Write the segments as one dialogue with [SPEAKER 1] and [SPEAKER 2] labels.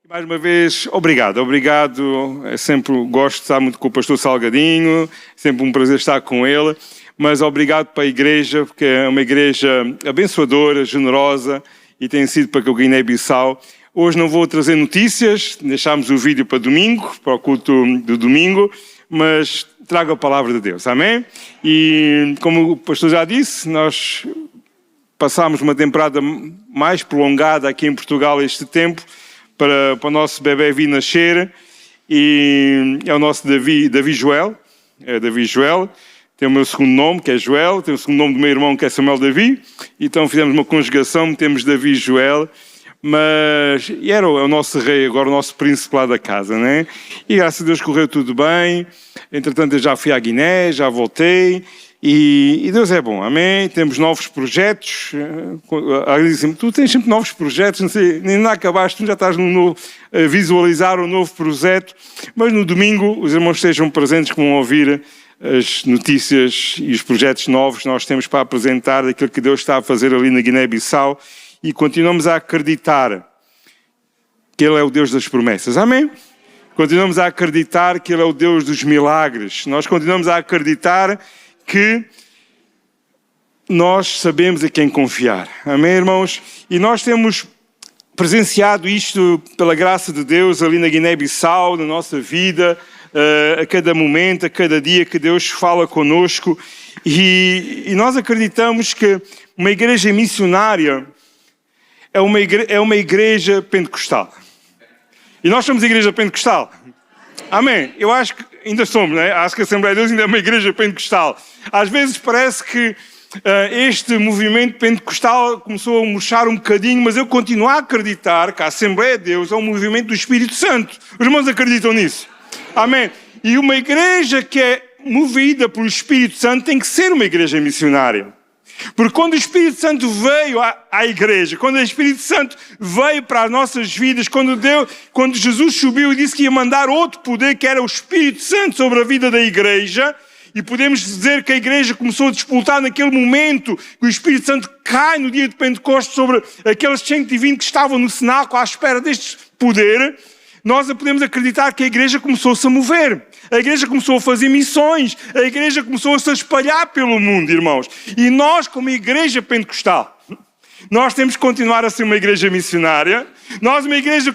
[SPEAKER 1] Mais uma vez, obrigado. Gosto de estar muito com o pastor Salgadinho, sempre um prazer estar com ele, mas obrigado para a igreja, porque é uma igreja abençoadora, generosa e tem sido para o Guiné-Bissau. Hoje não vou trazer notícias, deixámos o vídeo para domingo, para o culto do domingo, mas trago a palavra de Deus, amém? E como o pastor já disse, nós passámos uma temporada mais prolongada aqui em Portugal este tempo, para o nosso bebê vir nascer, e é o nosso Davi Joel, tem o meu segundo nome, que é Joel, tem o segundo nome do meu irmão, que é Samuel Davi, então fizemos uma conjugação, temos Davi Joel, e era o nosso rei, agora o nosso príncipe lá da casa, né? E graças a Deus correu tudo bem, entretanto eu já fui à Guiné, já voltei, e Deus é bom, amém? Temos novos projetos. Dizem-me, tu tens sempre novos projetos, não sei, nem nada acabaste, tu já estás a visualizar um novo projeto. Mas no domingo os irmãos estejam presentes, que vão ouvir as notícias e os projetos novos que nós temos para apresentar daquilo que Deus está a fazer ali na Guiné-Bissau, e continuamos a acreditar que Ele é o Deus das promessas, amém? Continuamos a acreditar que Ele é o Deus dos milagres. Nós continuamos a acreditar que nós sabemos a quem confiar. Amém, irmãos? E nós temos presenciado isto pela graça de Deus ali na Guiné-Bissau, na nossa vida, a cada momento, a cada dia que Deus fala conosco. E nós acreditamos que uma igreja missionária é uma igreja pentecostal. E nós somos a igreja pentecostal. Amém? Eu acho que ainda somos, né? Acho que a Assembleia de Deus ainda é uma igreja pentecostal. Às vezes parece que este movimento pentecostal começou a murchar um bocadinho, mas eu continuo a acreditar que a Assembleia de Deus é um movimento do Espírito Santo. Os irmãos acreditam nisso? Amém? E uma igreja que é movida pelo Espírito Santo tem que ser uma igreja missionária. Porque quando o Espírito Santo veio à igreja, quando o Espírito Santo veio para as nossas vidas, quando Jesus subiu e disse que ia mandar outro poder, que era o Espírito Santo sobre a vida da igreja, e podemos dizer que a igreja começou a disputar naquele momento que o Espírito Santo cai no dia de Pentecostes sobre aqueles 120 que estavam no cenáculo à espera deste poder. Nós podemos acreditar que a igreja começou-se a mover. A igreja começou a fazer missões. A igreja começou a se espalhar pelo mundo, irmãos. E nós, como igreja pentecostal, nós temos que continuar a ser uma igreja missionária. Nós,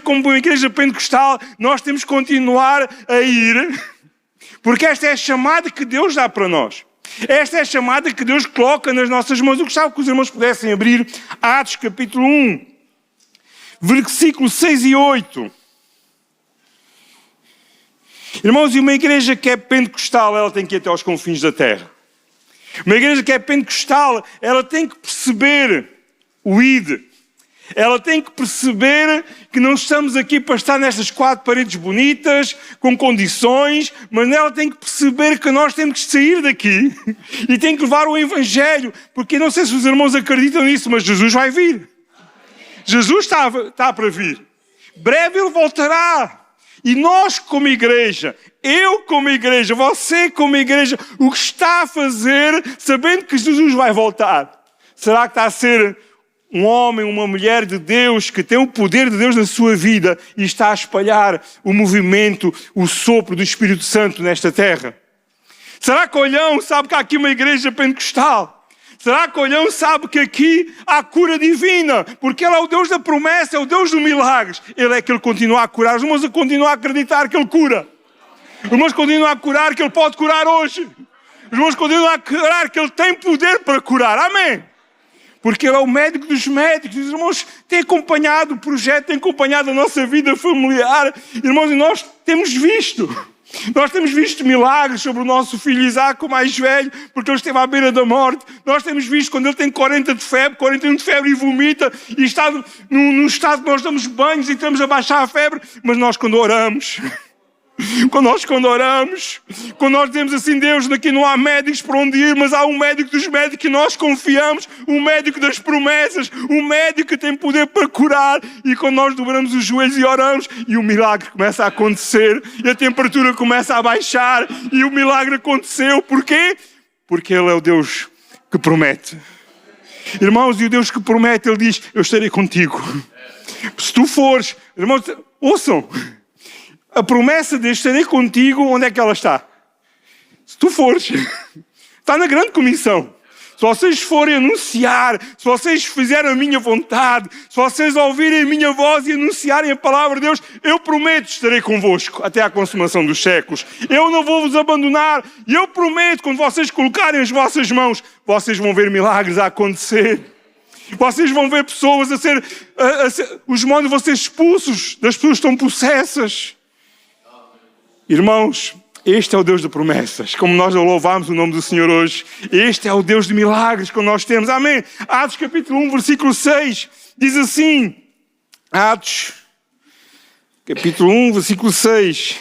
[SPEAKER 1] como uma igreja pentecostal, nós temos que continuar a ir. Porque esta é a chamada que Deus dá para nós. Esta é a chamada que Deus coloca nas nossas mãos. Eu gostava que os irmãos pudessem abrir Atos capítulo 1, versículos 6 e 8. Irmãos, e uma igreja que é pentecostal, ela tem que ir até aos confins da terra. Uma igreja que é pentecostal, ela tem que perceber o ID. Ela tem que perceber que não estamos aqui para estar nestas 4 paredes bonitas, com condições, mas ela tem que perceber que nós temos que sair daqui e tem que levar o Evangelho, porque não sei se os irmãos acreditam nisso, mas Jesus vai vir. Jesus está para vir. Breve Ele voltará. E nós como igreja, eu como igreja, você como igreja, o que está a fazer, sabendo que Jesus vai voltar? Será que está a ser um homem, uma mulher de Deus, que tem o poder de Deus na sua vida e está a espalhar o movimento, o sopro do Espírito Santo nesta terra? Será que Olhão sabe que há aqui uma igreja pentecostal? Será que Olhão sabe que aqui há cura divina? Porque Ele é o Deus da promessa, é o Deus dos milagres. Ele é que Ele continua a curar. Os irmãos continuam a acreditar que Ele cura. Os irmãos continuam a curar que Ele pode curar hoje. Os irmãos continuam a curar que Ele tem poder para curar. Amém? Porque Ele é o médico dos médicos. Os irmãos têm acompanhado o projeto, têm acompanhado a nossa vida familiar. Irmãos, e nós temos visto. Nós temos visto milagres sobre o nosso filho Isaac, o mais velho, porque ele esteve à beira da morte. Nós temos visto quando ele tem 41 de febre e vomita, e está num estado que nós damos banhos e estamos a baixar a febre, mas nós quando oramos, quando nós dizemos assim, Deus, daqui não há médicos para onde ir, mas há um médico dos médicos que nós confiamos, um médico das promessas, um médico que tem poder para curar, e quando nós dobramos os joelhos e oramos, e o milagre começa a acontecer, e a temperatura começa a baixar, e o milagre aconteceu. Porquê? Porque Ele é o Deus que promete. Irmãos, e o Deus que promete, Ele diz, eu estarei contigo. Se tu fores, irmãos, ouçam, a promessa de estarei contigo, onde é que ela está? Se tu fores, está na grande comissão. Se vocês forem anunciar, se vocês fizerem a minha vontade, se vocês ouvirem a minha voz e anunciarem a palavra de Deus, eu prometo estarei convosco até à consumação dos séculos. Eu não vou vos abandonar. E eu prometo, quando vocês colocarem as vossas mãos, vocês vão ver milagres a acontecer. Vocês vão ver pessoas os demónios vão ser expulsos, das pessoas que estão possessas. Irmãos, este é o Deus de promessas, como nós louvamos o nome do Senhor hoje. Este é o Deus de milagres que nós temos. Amém. Atos capítulo 1, versículo 6, diz assim. Atos capítulo 1, versículo 6.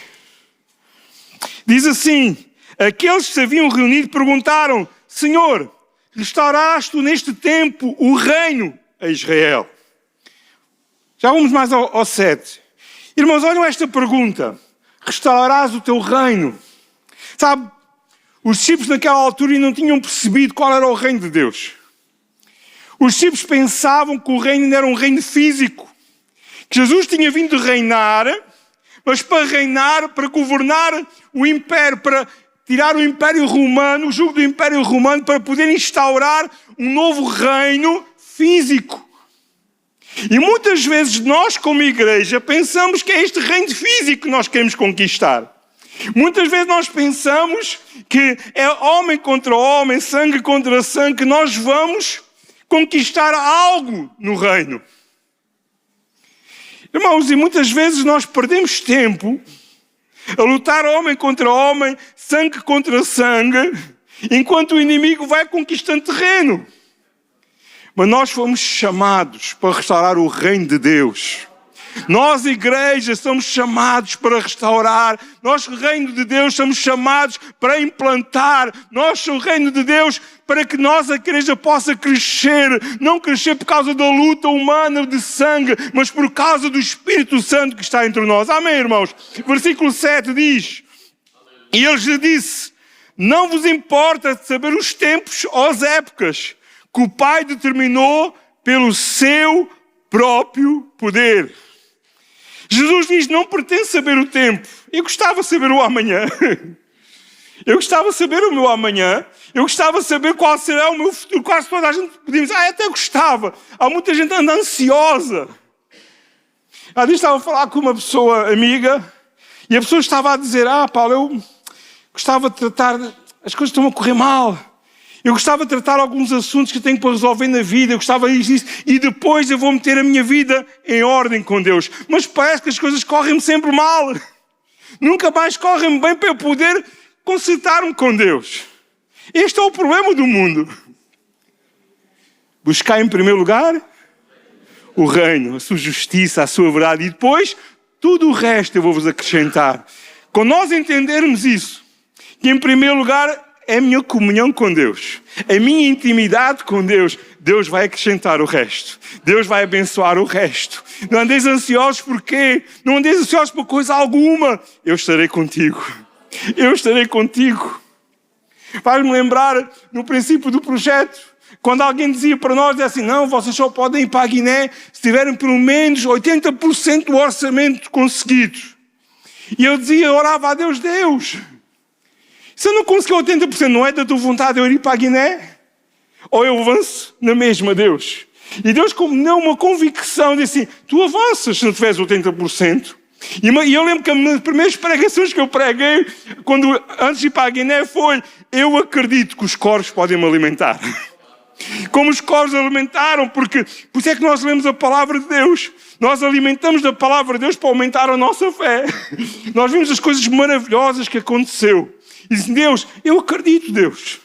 [SPEAKER 1] Diz assim: aqueles que se haviam reunido perguntaram: Senhor, restauraste neste tempo o reino a Israel? Já vamos mais ao 7. Irmãos, olham esta pergunta. Restaurarás o teu reino. Sabe, os discípulos naquela altura não tinham percebido qual era o reino de Deus. Os discípulos pensavam que o reino não era um reino físico. Que Jesus tinha vindo reinar, mas para reinar, para governar o império, para tirar o império romano, o jugo do império romano, para poder instaurar um novo reino físico. E muitas vezes nós, como igreja, pensamos que é este reino físico que nós queremos conquistar. Muitas vezes nós pensamos que é homem contra homem, sangue contra sangue, que nós vamos conquistar algo no reino. Irmãos, e muitas vezes nós perdemos tempo a lutar homem contra homem, sangue contra sangue, enquanto o inimigo vai conquistando terreno. Mas nós fomos chamados para restaurar o reino de Deus. Nós, igreja, somos chamados para restaurar. Nós, reino de Deus, somos chamados para implantar. Nós, o reino de Deus, para que nós, a igreja, possa crescer. Não crescer por causa da luta humana de sangue, mas por causa do Espírito Santo que está entre nós. Amém, irmãos? Versículo 7 diz: e ele lhe disse: não vos importa de saber os tempos ou as épocas que o Pai determinou pelo seu próprio poder. Jesus diz: não pretendo saber o tempo. Eu gostava de saber o amanhã. Eu gostava de saber o meu amanhã. Eu gostava de saber qual será o meu futuro. Quase toda a gente podia dizer: até gostava. Há muita gente anda ansiosa. Há dias estava a falar com uma pessoa amiga e a pessoa estava a dizer: Paulo, eu gostava de tratar, as coisas estão a correr mal. Eu gostava de tratar alguns assuntos que tenho para resolver na vida. Eu gostava disso. E depois eu vou meter a minha vida em ordem com Deus. Mas parece que as coisas correm-me sempre mal. Nunca mais correm-me bem para eu poder consertar-me com Deus. Este é o problema do mundo. Buscar em primeiro lugar o reino, a sua justiça, a sua verdade. E depois, tudo o resto eu vou-vos acrescentar. Quando nós entendermos isso, que em primeiro lugar é a minha comunhão com Deus, a minha intimidade com Deus, Deus vai acrescentar o resto. Deus vai abençoar o resto. Não andeis ansiosos por quê? Não andeis ansiosos por coisa alguma. Eu estarei contigo. Eu estarei contigo. Faz-me lembrar no princípio do projeto, quando alguém dizia para nós assim: não, vocês só podem ir para a Guiné se tiverem pelo menos 80% do orçamento conseguido. E eu dizia, orava a Deus: Deus, se eu não conseguir 80%, não é da tua vontade eu ir para a Guiné? Ou eu avanço na mesma, Deus? E Deus, como não uma convicção, disse assim: tu avanças se não tiveres 80%. E eu lembro que as primeiras pregações que eu preguei, antes de ir para a Guiné, foi: eu acredito que os corvos podem me alimentar. Como os corvos alimentaram, porque por isso é que nós lemos a palavra de Deus. Nós alimentamos da palavra de Deus para aumentar a nossa fé. Nós vimos as coisas maravilhosas que aconteceu. E disse: Deus, eu acredito, Deus.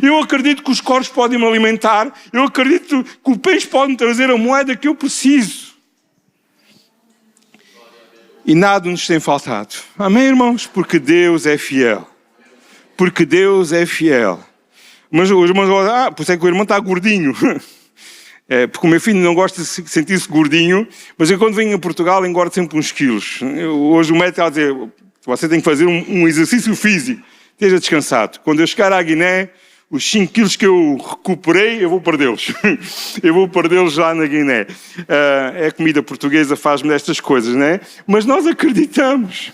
[SPEAKER 1] Eu acredito que os corvos podem me alimentar. Eu acredito que o peixe pode me trazer a moeda que eu preciso. E nada nos tem faltado. Amém, irmãos? Porque Deus é fiel. Porque Deus é fiel. Mas os irmãos vão: por isso é que o irmão está gordinho. Porque o meu filho não gosta de sentir-se gordinho, mas eu quando venho a Portugal engordo sempre uns quilos. Hoje o médico está a dizer: você tem que fazer um exercício físico. Esteja descansado. Quando eu chegar à Guiné, os 5 quilos que eu recuperei, eu vou perdê-los. Eu vou perdê-los lá na Guiné. A comida portuguesa faz-me destas coisas, não é? Mas nós acreditamos.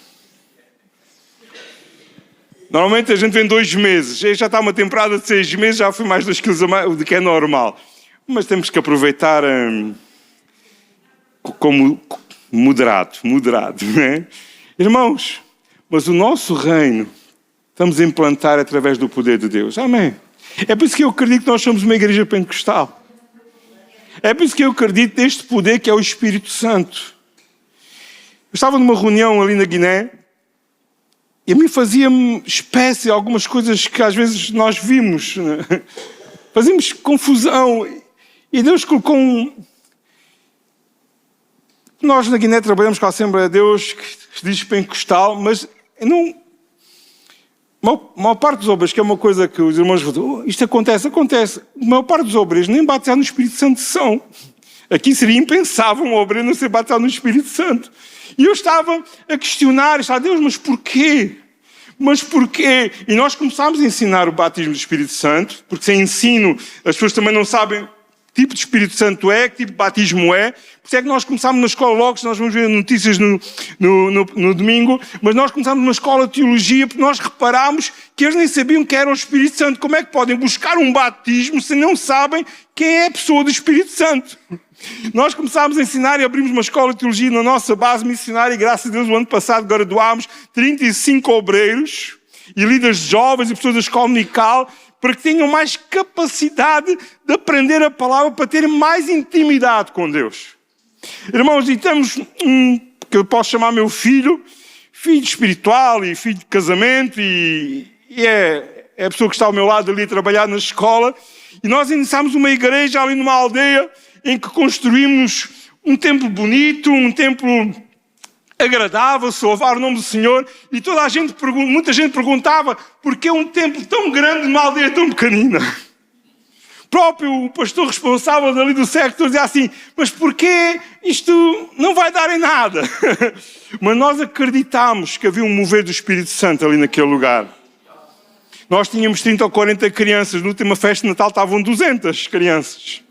[SPEAKER 1] Normalmente a gente vem 2 meses. Já está uma temporada de 6 meses, já fui mais 2 quilos a mais do que é normal. Mas temos que aproveitar como moderado, não é? Irmãos, mas o nosso reino estamos a implantar através do poder de Deus. Amém. É por isso que eu acredito que nós somos uma igreja pentecostal. É por isso que eu acredito neste poder que é o Espírito Santo. Eu estava numa reunião ali na Guiné e a mim fazia-me espécie algumas coisas que às vezes nós vimos. Né? Fazíamos confusão. E Deus colocou Nós na Guiné trabalhamos com a Assembleia de Deus, que se diz pentecostal, mas não... A maior parte dos obreiros, que é uma coisa que os irmãos falam, isto acontece. A maior parte dos obreiros nem batizados no Espírito Santo são. Aqui seria impensável um obreiro não ser batizado no Espírito Santo. E eu estava a questionar, Deus, mas porquê? Mas porquê? E nós começámos a ensinar o batismo do Espírito Santo, porque sem ensino as pessoas também não sabem que tipo de Espírito Santo é, que tipo de batismo é. Por isso é que nós começámos na escola logo, nós vamos ver notícias no domingo, mas nós começámos numa escola de teologia porque nós reparámos que eles nem sabiam que era o Espírito Santo. Como é que podem buscar um batismo se não sabem quem é a pessoa do Espírito Santo? Nós começámos a ensinar e abrimos uma escola de teologia na nossa base missionária e graças a Deus o ano passado graduámos 35 obreiros e líderes jovens e pessoas da escola dominical para que tenham mais capacidade de aprender a palavra, para terem mais intimidade com Deus. Irmãos, e temos que eu posso chamar meu filho espiritual e filho de casamento e é a pessoa que está ao meu lado ali a trabalhar na escola. E nós iniciámos uma igreja ali numa aldeia em que construímos um templo bonito, um templo agradável, se louvar o nome do Senhor. E muita gente perguntava porquê um templo tão grande numa aldeia tão pequenina. O pastor responsável dali do sector dizia assim, mas porquê isto não vai dar em nada? Mas nós acreditámos que havia um mover do Espírito Santo ali naquele lugar. Nós tínhamos 30 ou 40 crianças, na última festa de Natal estavam 200 crianças.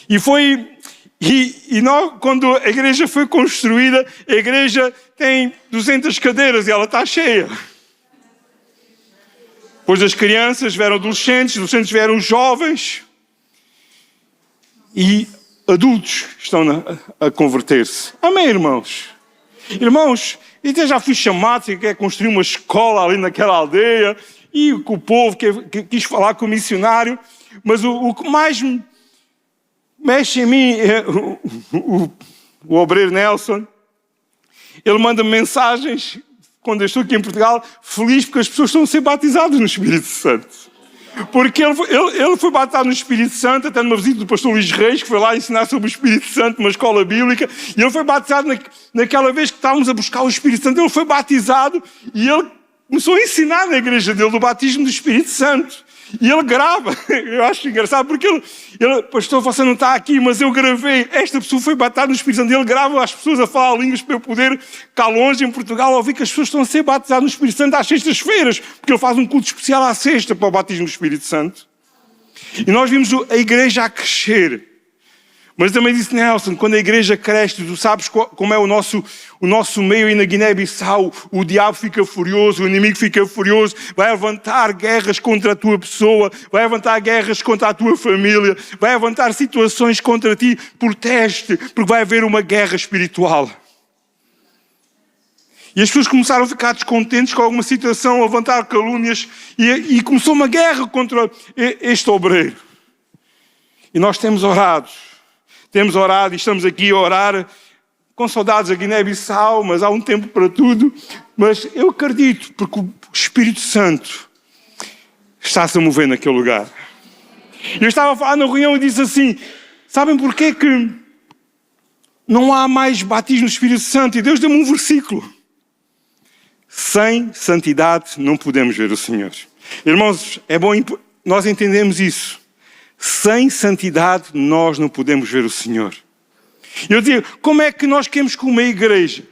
[SPEAKER 1] E nós, quando a igreja foi construída, a igreja tem 200 cadeiras e ela está cheia. Depois das crianças vieram adolescentes vieram jovens e adultos estão a converter-se. Amém, irmãos? Irmãos, eu já fui chamado, que quer construir uma escola ali naquela aldeia e com o povo que quis falar com o missionário, mas o que mais mexe em mim é o obreiro Nelson. Ele manda mensagens quando eu estou aqui em Portugal, feliz porque as pessoas estão a ser batizadas no Espírito Santo. Porque ele foi batizado no Espírito Santo, até numa visita do pastor Luís Reis, que foi lá ensinar sobre o Espírito Santo numa escola bíblica, e ele foi batizado naquela vez que estávamos a buscar o Espírito Santo, ele foi batizado e ele começou a ensinar na igreja dele o batismo do Espírito Santo. E ele grava, eu acho engraçado, porque ele, pastor, você não está aqui, mas eu gravei, esta pessoa foi batizada no Espírito Santo, ele grava as pessoas a falar línguas para eu poder, cá longe, em Portugal, ouvir que as pessoas estão a ser batizadas no Espírito Santo às sextas-feiras, porque ele faz um culto especial à sexta para o batismo do Espírito Santo. E nós vimos a igreja a crescer. Mas também disse Nelson, quando a igreja cresce, tu sabes como é o nosso meio aí na Guiné-Bissau, o diabo fica furioso, o inimigo fica furioso, vai levantar guerras contra a tua pessoa, vai levantar guerras contra a tua família, vai levantar situações contra ti, proteste, porque vai haver uma guerra espiritual. E as pessoas começaram a ficar descontentes com alguma situação, a levantar calúnias, e começou uma guerra contra este obreiro. E nós temos orado e estamos aqui a orar com saudades da Guiné-Bissau, mas há um tempo para tudo. Mas eu acredito, porque o Espírito Santo está-se a mover naquele lugar. Eu estava a falar na reunião e disse assim, sabem porquê que não há mais batismo no Espírito Santo? E Deus deu-me um versículo. Sem santidade não podemos ver o Senhor. Irmãos, é bom nós entendemos isso. Sem santidade nós não podemos ver o Senhor. Eu digo, como é que nós queremos que uma igreja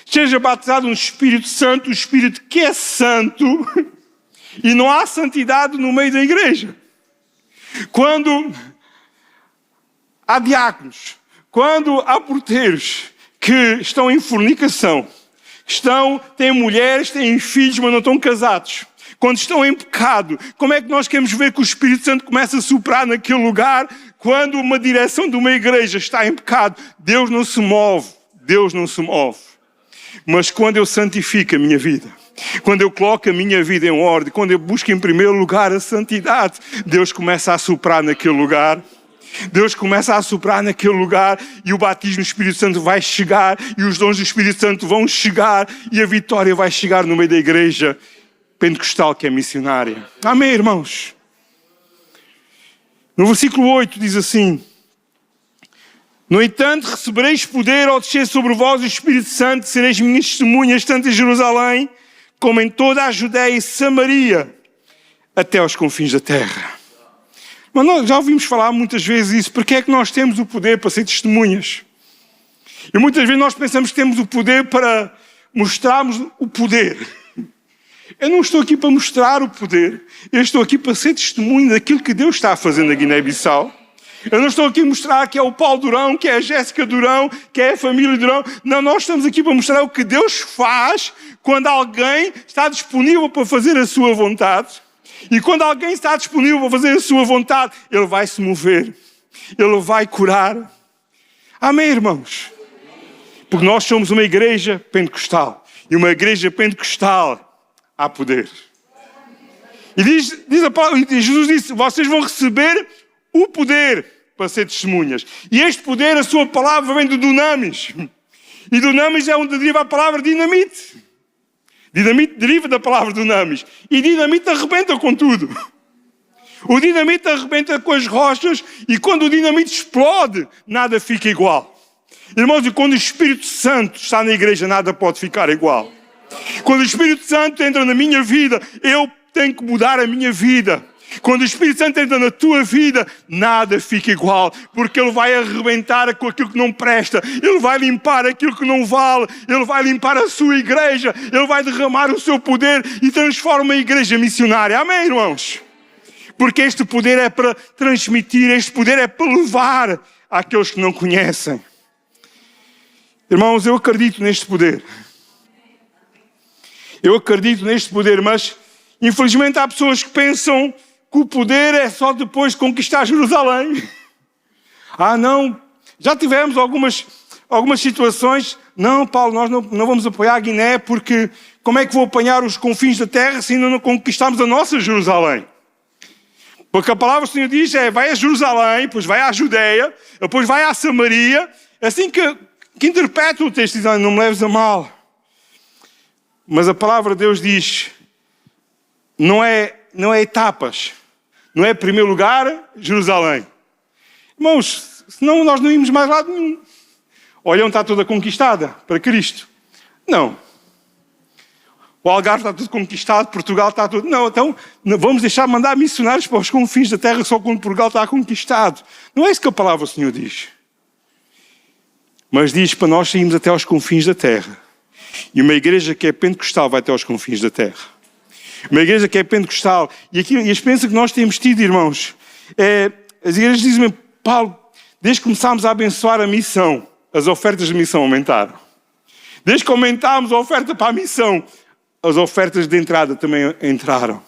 [SPEAKER 1] seja batizada no Espírito Santo, o Espírito que é santo, E não há santidade no meio da igreja. Quando há diáconos, quando há porteiros que estão em fornicação, têm mulheres, têm filhos, mas não estão casados, quando estão em pecado, como é que nós queremos ver que o Espírito Santo começa a soprar naquele lugar? Quando uma direção de uma igreja está em pecado, Deus não se move. Deus não se move. Mas quando eu santifico a minha vida, quando eu coloco a minha vida em ordem, quando eu busco em primeiro lugar a santidade, Deus começa a soprar naquele lugar. Deus começa a soprar naquele lugar e o batismo do Espírito Santo vai chegar e os dons do Espírito Santo vão chegar e a vitória vai chegar no meio da igreja pentecostal que é missionária. Amém, irmãos? No versículo 8 diz assim: no entanto, recebereis poder ao descer sobre vós o Espírito Santo, sereis minhas testemunhas tanto em Jerusalém como em toda a Judeia e Samaria, até aos confins da terra. Mas nós já ouvimos falar muitas vezes isso. Porque é que nós temos o poder para ser testemunhas? E muitas vezes nós pensamos que temos o poder para mostrarmos o poder. Eu não estou aqui para mostrar o poder. Eu estou aqui para ser testemunho daquilo que Deus está fazendo na Guiné-Bissau. Eu não estou aqui a mostrar que é o Paulo Durão, que é a Jéssica Durão, que é a família Durão. Não, nós estamos aqui para mostrar o que Deus faz quando alguém está disponível para fazer a sua vontade. E quando alguém está disponível para fazer a sua vontade, ele vai se mover. Ele vai curar. Amém, irmãos? Porque nós somos uma igreja pentecostal. E uma igreja pentecostal há poder. E diz a palavra, Jesus disse, vocês vão receber o poder para ser testemunhas. E este poder, a sua palavra, vem do dunamis. E dunamis é onde deriva a palavra dinamite. Dinamite deriva da palavra dunamis. E dinamite arrebenta com tudo. O dinamite arrebenta com as rochas e quando o dinamite explode, nada fica igual. Irmãos, e quando o Espírito Santo está na igreja, nada pode ficar igual. Quando o Espírito Santo entra na minha vida, eu tenho que mudar a minha vida. Quando o Espírito Santo entra na tua vida, nada fica igual, porque Ele vai arrebentar com aquilo que não presta, Ele vai limpar aquilo que não vale, Ele vai limpar a sua igreja, Ele vai derramar o seu poder e transforma a igreja missionária. Amém, irmãos? Porque este poder é para transmitir, este poder é para levar àqueles que não conhecem. Irmãos, eu acredito neste poder. Eu acredito neste poder, mas infelizmente há pessoas que pensam que o poder é só depois de conquistar Jerusalém. Não, já tivemos algumas situações. Não, Paulo, nós não vamos apoiar a Guiné porque como é que vou apanhar os confins da terra se ainda não conquistamos a nossa Jerusalém? Porque a palavra do Senhor diz vai a Jerusalém, depois vai à Judeia, depois vai à Samaria. Assim que interpreta o texto, diz, não me leves a mal. Mas a palavra de Deus diz, não é etapas. Não é em primeiro lugar, Jerusalém. Irmãos, senão nós não íamos mais lado nenhum. Olhão está toda conquistada para Cristo. Não. O Algarve está tudo conquistado, Portugal está tudo... Não, então vamos deixar mandar missionários para os confins da terra só quando Portugal está conquistado. Não é isso que a palavra do Senhor diz. Mas diz para nós sairmos até aos confins da terra. E uma igreja que é pentecostal vai até aos confins da terra. Uma igreja que é pentecostal. E a experiência que nós temos tido, irmãos, as igrejas dizem, Paulo, desde que começámos a abençoar a missão, as ofertas de missão aumentaram. Desde que aumentámos a oferta para a missão, as ofertas de entrada também entraram.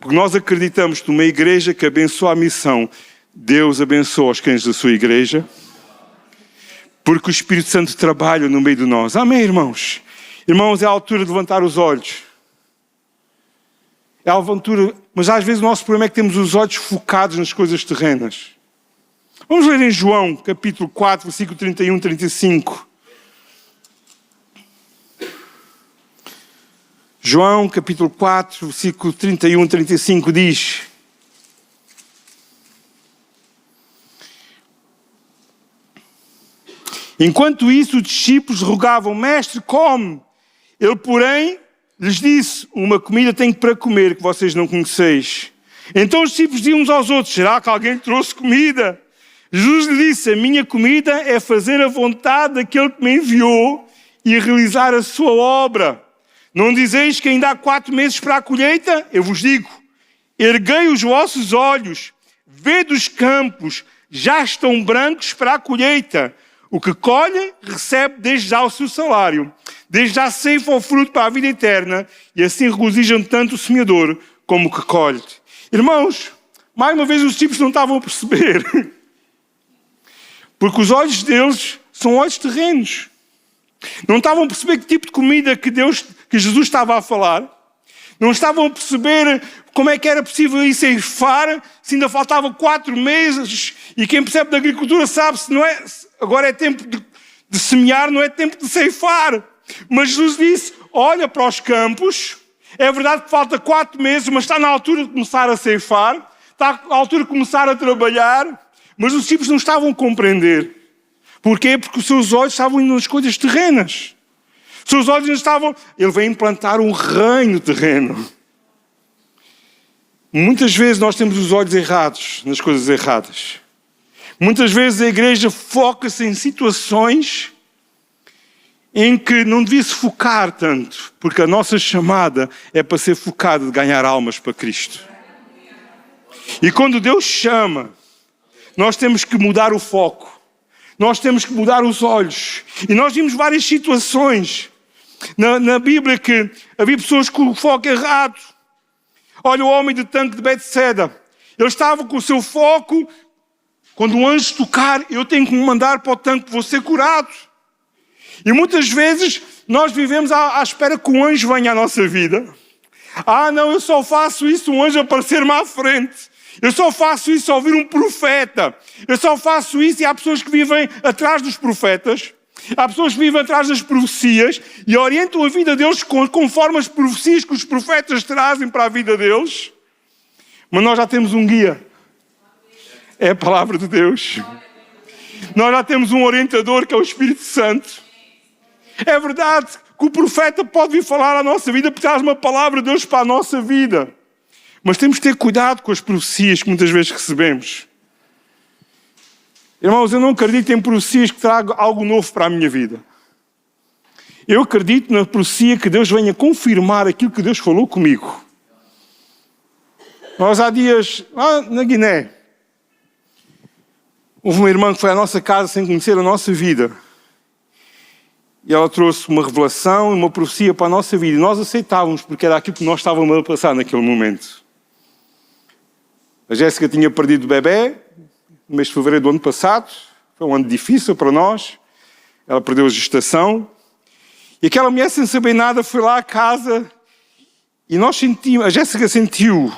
[SPEAKER 1] Porque nós acreditamos que numa igreja que abençoa a missão, Deus abençoa os crentes da sua igreja. Porque o Espírito Santo trabalha no meio de nós. Amém, irmãos? Irmãos, é a altura de levantar os olhos. É a altura, mas às vezes o nosso problema é que temos os olhos focados nas coisas terrenas. Vamos ler em João, capítulo 4, versículo 31, 35. João, capítulo 4, versículo 31, 35 diz... Enquanto isso, os discípulos rogavam, Mestre, come. Ele, porém, lhes disse, uma comida tenho para comer que vocês não conheceis. Então os discípulos diziam uns aos outros, será que alguém lhe trouxe comida? Jesus lhe disse, a minha comida é fazer a vontade daquele que me enviou e realizar a sua obra. Não dizeis que ainda há 4 meses para a colheita? Eu vos digo, erguei os vossos olhos, vede os campos, já estão brancos para a colheita. O que colhe, recebe desde já o seu salário. Desde já ceifa o fruto para a vida eterna, e assim regozijam tanto o semeador como o que colhe. Irmãos, mais uma vez os discípulos não estavam a perceber. Porque os olhos deles são olhos terrenos. Não estavam a perceber que tipo de comida que Jesus estava a falar. Não estavam a perceber como é que era possível ir ceifar, se ainda faltavam 4 meses. E quem percebe da agricultura sabe se não é, agora é tempo de semear, não é tempo de ceifar. Mas Jesus disse, olha para os campos, é verdade que falta 4 meses, mas está na altura de começar a ceifar, está na altura de começar a trabalhar, mas os discípulos não estavam a compreender. Porquê? Porque os seus olhos estavam indo nas coisas terrenas. Os seus olhos não estavam... Ele veio implantar um reino terreno. Muitas vezes nós temos os olhos errados nas coisas erradas. Muitas vezes a igreja foca-se em situações em que não devia se focar tanto, porque a nossa chamada é para ser focada de ganhar almas para Cristo. E quando Deus chama, nós temos que mudar o foco. Nós temos que mudar os olhos. E nós vimos várias situações na Bíblia que havia pessoas com o foco errado. Olha o homem de tanque de Betseda. Ele estava com o seu foco. Quando o anjo tocar, eu tenho que me mandar para o tanque, vou ser curado. E muitas vezes nós vivemos à espera que o anjo venha à nossa vida. Não, eu só faço isso, um anjo aparecer-me à frente. Eu só faço isso ao ouvir um profeta. Eu só faço isso e há pessoas que vivem atrás dos profetas. Há pessoas que vivem atrás das profecias e orientam a vida deles conforme as profecias que os profetas trazem para a vida deles. Mas nós já temos um guia. É a palavra de Deus. Nós já temos um orientador que é o Espírito Santo. É verdade que o profeta pode vir falar à nossa vida porque traz uma palavra de Deus para a nossa vida. Mas temos que ter cuidado com as profecias que muitas vezes recebemos. Irmãos, eu não acredito em profecias que tragam algo novo para a minha vida. Eu acredito na profecia que Deus venha confirmar aquilo que Deus falou comigo. Nós há dias, na Guiné, houve uma irmã que foi à nossa casa sem conhecer a nossa vida. E ela trouxe uma revelação e uma profecia para a nossa vida. E nós aceitávamos porque era aquilo que nós estávamos a passar naquele momento. A Jéssica tinha perdido o bebê no mês de fevereiro do ano passado. Foi um ano difícil para nós. Ela perdeu a gestação. E aquela mulher, sem saber nada, foi lá à casa. E nós sentimos, a Jéssica sentiu.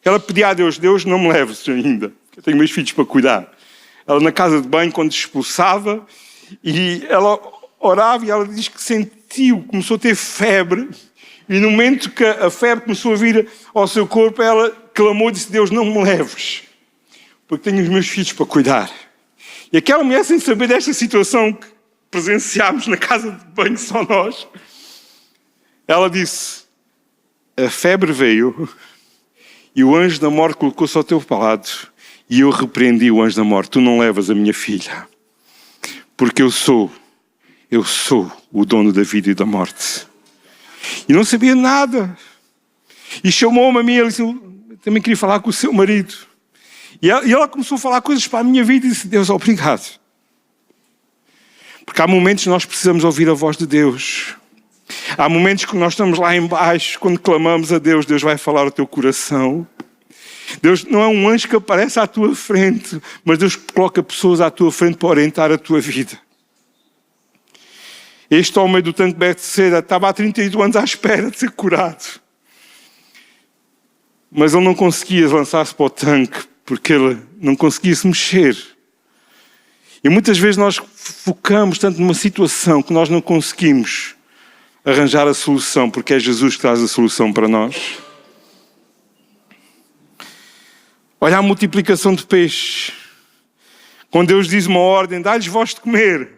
[SPEAKER 1] Ela pedia a Deus, Deus, não me leves ainda. Eu tenho meus filhos para cuidar. Ela na casa de banho, quando expulsava, e ela orava e ela diz que sentiu, começou a ter febre. E no momento que a febre começou a vir ao seu corpo, ela clamou e disse, Deus, não me leves, porque tenho os meus filhos para cuidar. E aquela mulher, sem saber desta situação que presenciámos na casa de banho só nós, ela disse, a febre veio e o anjo da morte colocou-se ao teu lado e eu repreendi o anjo da morte. Tu não levas a minha filha, porque eu sou o dono da vida e da morte. E não sabia nada. E chamou-me a mim e disse, eu também queria falar com o seu marido. E ela começou a falar coisas para a minha vida e disse, Deus, obrigado. Porque há momentos que nós precisamos ouvir a voz de Deus. Há momentos que nós estamos lá em baixo, quando clamamos a Deus, Deus vai falar ao teu coração. Deus não é um anjo que aparece à tua frente, mas Deus coloca pessoas à tua frente para orientar a tua vida. Este homem do tanque de Betseda estava há 38 anos à espera de ser curado. Mas ele não conseguia lançar-se para o tanque, porque ele não conseguia se mexer. E muitas vezes nós focamos tanto numa situação que nós não conseguimos arranjar a solução, porque é Jesus que traz a solução para nós. Olha a multiplicação de peixes. Quando Deus diz uma ordem, dá-lhes vós de comer.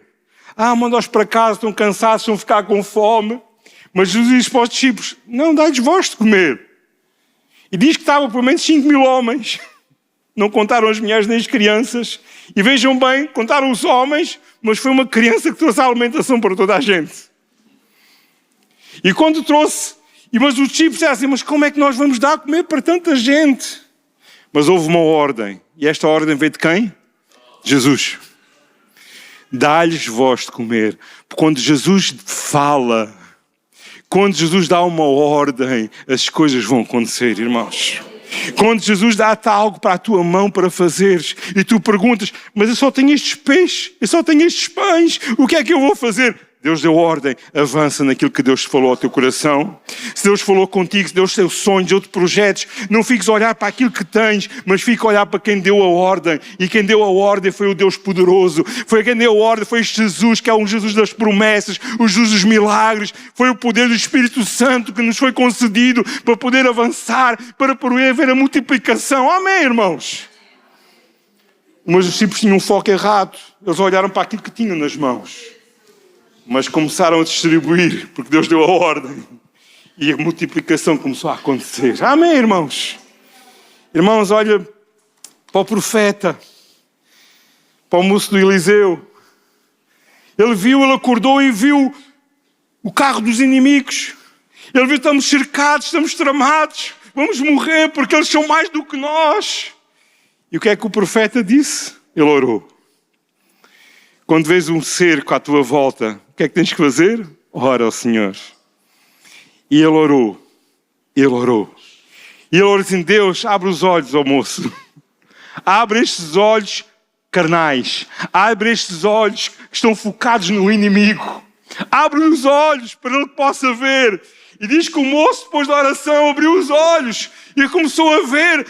[SPEAKER 1] Manda-os para casa, estão cansados, estão a ficar com fome. Mas Jesus diz para os discípulos, não, dá-lhes vós de comer. E diz que estavam pelo menos 5.000 homens. Não contaram as mulheres nem as crianças. E vejam bem, contaram os homens, mas foi uma criança que trouxe a alimentação para toda a gente. E quando trouxe, mas os discípulos disseram assim, mas como é que nós vamos dar a comer para tanta gente? Mas houve uma ordem. E esta ordem veio de quem? Jesus. Dá-lhes vós de comer. Quando Jesus fala, quando Jesus dá uma ordem, as coisas vão acontecer, irmãos. Quando Jesus dá-te algo para a tua mão para fazeres e tu perguntas, mas eu só tenho estes peixes, eu só tenho estes pães, o que é que eu vou fazer? Deus deu ordem, avança naquilo que Deus falou ao teu coração. Se Deus falou contigo, se Deus deu sonhos, deu projetos, não fiques a olhar para aquilo que tens, mas fica a olhar para quem deu a ordem. E quem deu a ordem foi o Deus poderoso. Foi quem deu a ordem, foi este Jesus, que é um Jesus das promessas, o Jesus dos milagres. Foi o poder do Espírito Santo que nos foi concedido para poder avançar, para poder ver a multiplicação. Amém, irmãos? Mas os discípulos tinham um foco errado. Eles olharam para aquilo que tinham nas mãos. Mas começaram a distribuir, porque Deus deu a ordem. E a multiplicação começou a acontecer. Amém, irmãos? Irmãos, olha para o profeta, para o moço do Eliseu. Ele acordou e viu o carro dos inimigos. Ele viu, estamos cercados, estamos tramados, vamos morrer porque eles são mais do que nós. E o que é que o profeta disse? Ele orou. Quando vês um cerco à tua volta, o que é que tens que fazer? Ora ao Senhor. E ele orou. E ele orou assim, Deus, abre os olhos, ó moço. Abre estes olhos carnais. Abre estes olhos que estão focados no inimigo. Abre os olhos para ele possa ver. E diz que o moço, depois da oração, abriu os olhos e começou a ver.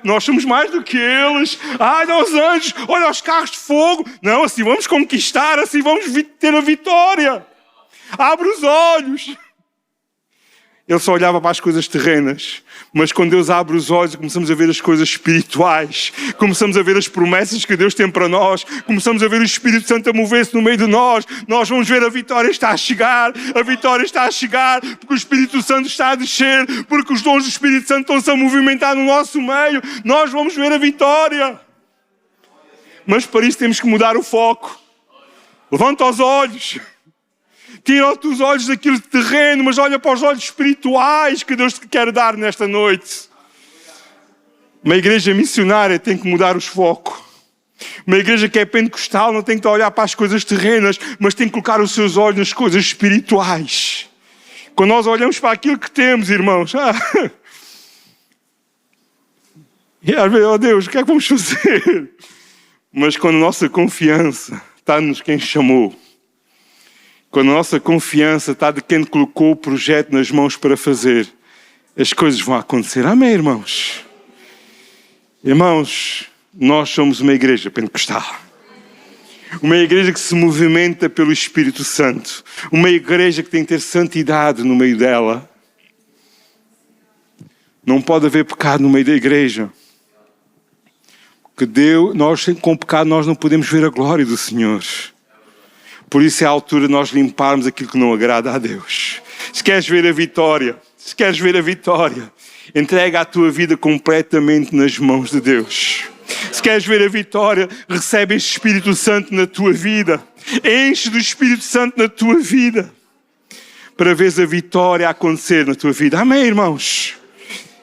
[SPEAKER 1] Nós somos mais do que eles. Olha os anjos, olha os carros de fogo. Não, assim vamos conquistar, assim vamos ter a vitória. Abre os olhos. Ele só olhava para as coisas terrenas. Mas quando Deus abre os olhos, começamos a ver as coisas espirituais. Começamos a ver as promessas que Deus tem para nós. Começamos a ver o Espírito Santo a mover-se no meio de nós. Nós vamos ver a vitória está a chegar. A vitória está a chegar porque o Espírito Santo está a descer. Porque os dons do Espírito Santo estão-se a movimentar no nosso meio. Nós vamos ver a vitória. Mas para isso temos que mudar o foco. Levanta os olhos. Tira-te os olhos daquilo de terreno, mas olha para os olhos espirituais que Deus te quer dar nesta noite. Uma igreja missionária tem que mudar os focos. Uma igreja que é pentecostal não tem que olhar para as coisas terrenas, mas tem que colocar os seus olhos nas coisas espirituais. Quando nós olhamos para aquilo que temos, irmãos, e às vezes, oh Deus, o que é que vamos fazer? Mas quando a nossa confiança está nos quem chamou, quando a nossa confiança está de quem colocou o projeto nas mãos para fazer, as coisas vão acontecer. Amém, irmãos? Irmãos, nós somos uma igreja pentecostal. Uma igreja que se movimenta pelo Espírito Santo. Uma igreja que tem que ter santidade no meio dela. Não pode haver pecado no meio da igreja. Porque com pecado nós não podemos ver a glória do Senhor. Por isso é a altura de nós limparmos aquilo que não agrada a Deus. Se queres ver a vitória, entrega a tua vida completamente nas mãos de Deus. Se queres ver a vitória, recebe este Espírito Santo na tua vida. Enche do Espírito Santo na tua vida. Para veres a vitória acontecer na tua vida. Amém, irmãos?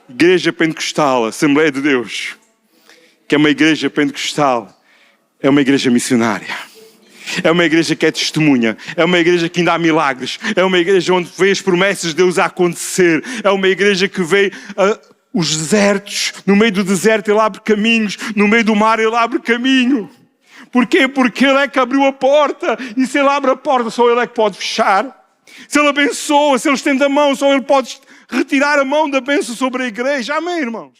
[SPEAKER 1] Igreja Pentecostal, Assembleia de Deus, que é uma igreja pentecostal, é uma igreja missionária. É uma igreja que é testemunha. É uma igreja que ainda há milagres. É uma igreja onde vê as promessas de Deus a acontecer. É uma igreja que vê os desertos. No meio do deserto Ele abre caminhos. No meio do mar Ele abre caminho. Porquê? Porque Ele é que abriu a porta. E se Ele abre a porta, só Ele é que pode fechar. Se Ele abençoa, se Ele estende a mão, só Ele pode retirar a mão da bênção sobre a igreja. Amém, irmãos?